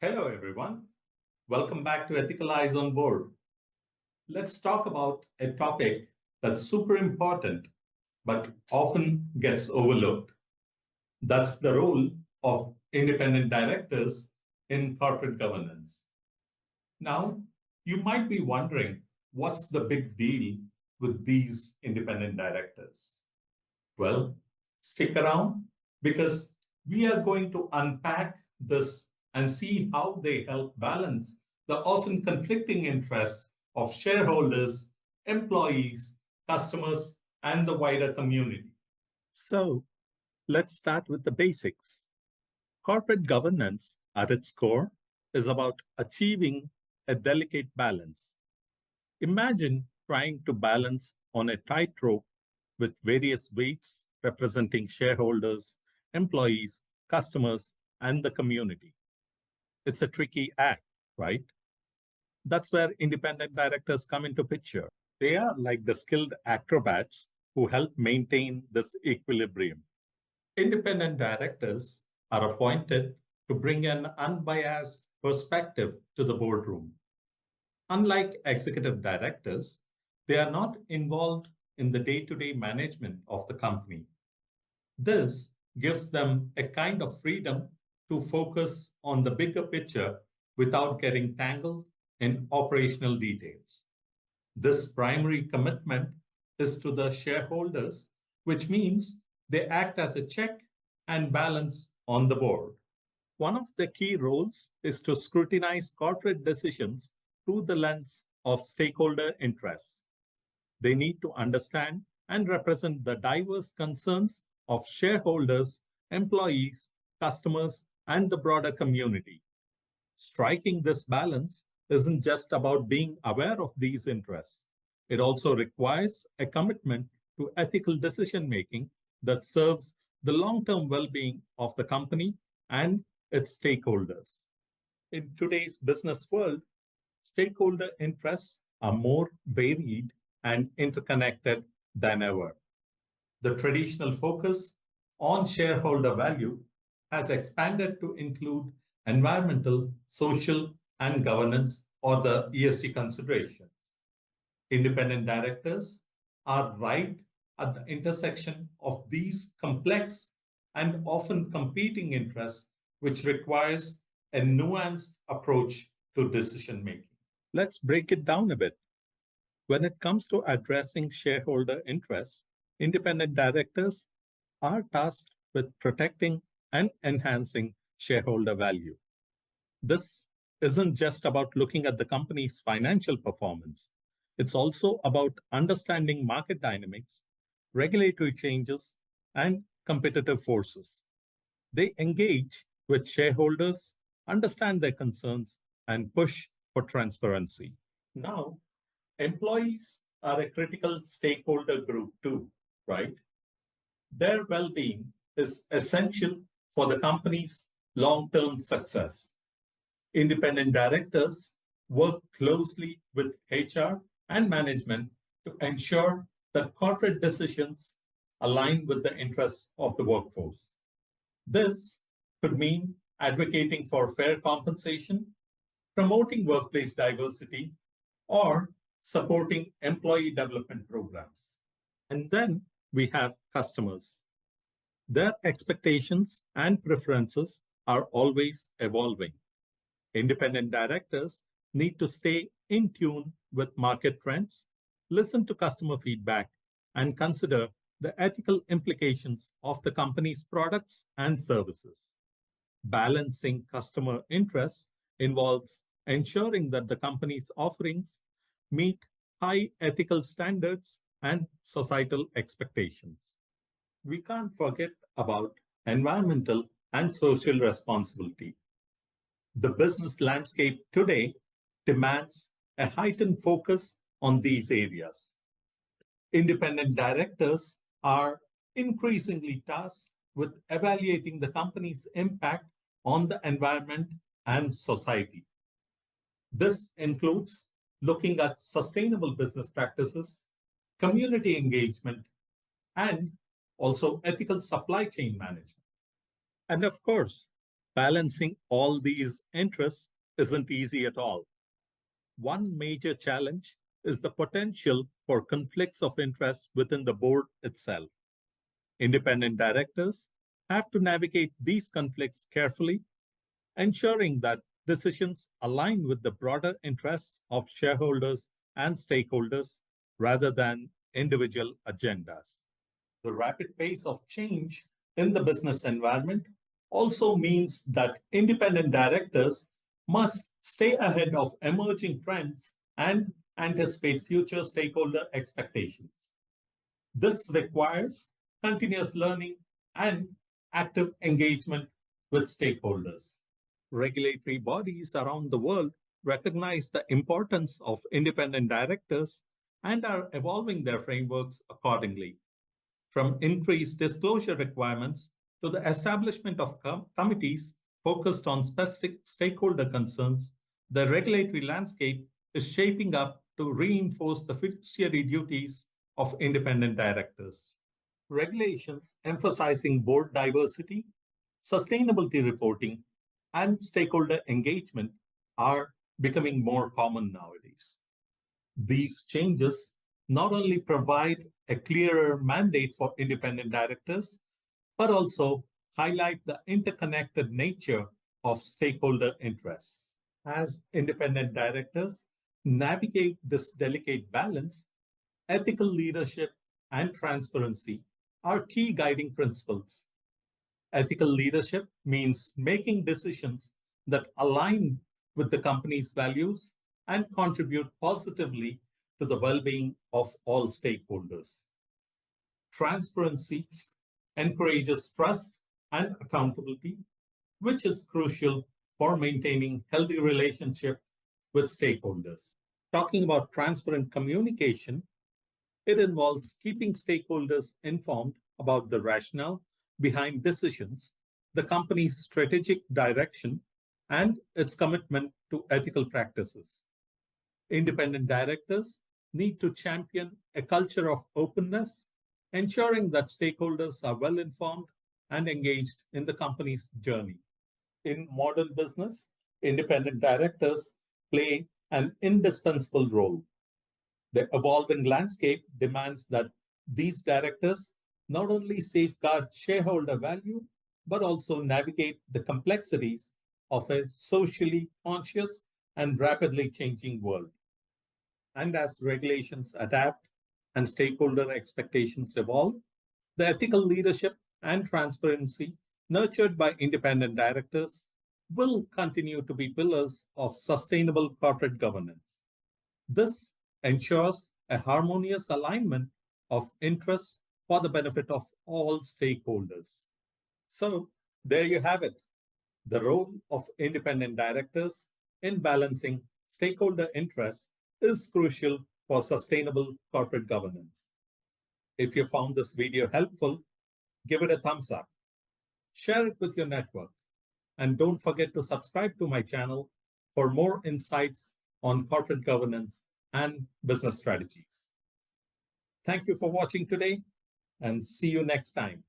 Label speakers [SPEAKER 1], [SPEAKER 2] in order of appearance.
[SPEAKER 1] Hello, everyone. Welcome back to Ethical Eyes on Board. Let's talk about a topic that's super important but often gets overlooked. That's the role of independent directors in corporate governance. Now, you might be wondering what's the big deal with these independent directors? Well, stick around because we are going to unpack this and see how they help balance the often conflicting interests of shareholders, employees, customers, and the wider community.
[SPEAKER 2] So, let's start with the basics. Corporate governance, at its core, is about achieving a delicate balance. Imagine trying to balance on a tightrope with various weights representing shareholders, employees, customers, and the community. It's a tricky act, right? That's where independent directors come into picture. They are like the skilled acrobats who help maintain this equilibrium.
[SPEAKER 1] Independent directors are appointed to bring an unbiased perspective to the boardroom. Unlike executive directors, they are not involved in the day-to-day management of the company. This gives them a kind of freedom to focus on the bigger picture without getting tangled in operational details. This primary commitment is to the shareholders, which means they act as a check and balance on the board.
[SPEAKER 2] One of the key roles is to scrutinize corporate decisions through the lens of stakeholder interests. They need to understand and represent the diverse concerns of shareholders, employees, customers, and the broader community. Striking this balance isn't just about being aware of these interests. It also requires a commitment to ethical decision making that serves the long term well being of the company and its stakeholders. In today's business world, stakeholder interests are more varied and interconnected than ever.
[SPEAKER 1] The traditional focus on shareholder value has expanded to include environmental, social, and governance, or the ESG considerations. Independent directors are right at the intersection of these complex and often competing interests, which requires a nuanced approach to decision making.
[SPEAKER 2] Let's break it down a bit. When it comes to addressing shareholder interests, independent directors are tasked with protecting and enhancing shareholder value. This isn't just about looking at the company's financial performance. It's also about understanding market dynamics, regulatory changes, and competitive forces. They engage with shareholders, understand their concerns, and push for transparency.
[SPEAKER 1] Now, employees are a critical stakeholder group too, right? Their well being is essential for the company's long term success. Independent directors work closely with HR and management to ensure that corporate decisions align with the interests of the workforce. This could mean advocating for fair compensation, promoting workplace diversity, or supporting employee development programs.
[SPEAKER 2] And then we have customers. Their expectations and preferences are always evolving. Independent directors need to stay in tune with market trends, listen to customer feedback, and consider the ethical implications of the company's products and services. Balancing customer interests involves ensuring that the company's offerings meet high ethical standards and societal expectations.
[SPEAKER 1] We can't forget about environmental and social responsibility. The business landscape today demands a heightened focus on these areas. Independent directors are increasingly tasked with evaluating the company's impact on the environment and society. This includes looking at sustainable business practices, community engagement, and also ethical supply chain management.
[SPEAKER 2] And of course, Balancing all these interests isn't easy at all. One major challenge is the potential for conflicts of interest within the board itself. Independent directors have to navigate these conflicts carefully, ensuring that decisions align with the broader interests of shareholders and stakeholders rather than individual agendas. The rapid pace of change in the business environment also means that independent directors must stay ahead of emerging trends and anticipate future stakeholder expectations. This requires continuous learning and active engagement with stakeholders. Regulatory bodies around the world recognize the importance of independent directors and are evolving their frameworks accordingly. From increased disclosure requirements to the establishment of committees focused on specific stakeholder concerns, the regulatory landscape is shaping up to reinforce the fiduciary duties of independent directors. Regulations emphasizing board diversity, sustainability reporting, and stakeholder engagement are becoming more common nowadays. These changes not only provide a clearer mandate for independent directors, but also highlight the interconnected nature of stakeholder interests. As independent directors navigate this delicate balance, ethical leadership and transparency are key guiding principles. Ethical leadership means making decisions that align with the company's values and contribute positively to the well-being of all stakeholders. Transparency encourages trust and accountability, which is crucial for maintaining healthy relationships with stakeholders. Talking about transparent communication, it involves keeping stakeholders informed about the rationale behind decisions, the company's strategic direction, and its commitment to ethical practices. Independent directors need to champion a culture of openness, ensuring that stakeholders are well informed and engaged in the company's journey. In modern business, independent directors play an indispensable role. The evolving landscape demands that these directors not only safeguard shareholder value, but also navigate the complexities of a socially conscious and rapidly changing world. And as regulations adapt and stakeholder expectations evolve, the ethical leadership and transparency nurtured by independent directors will continue to be pillars of sustainable corporate governance. This ensures a harmonious alignment of interests for the benefit of all stakeholders. So, there you have it, the role of independent directors in balancing stakeholder interests is crucial for sustainable corporate governance. If you found this video helpful, give it a thumbs up, share it with your network, and don't forget to subscribe to my channel for more insights on corporate governance and business strategies. Thank you for watching today, and see you next time.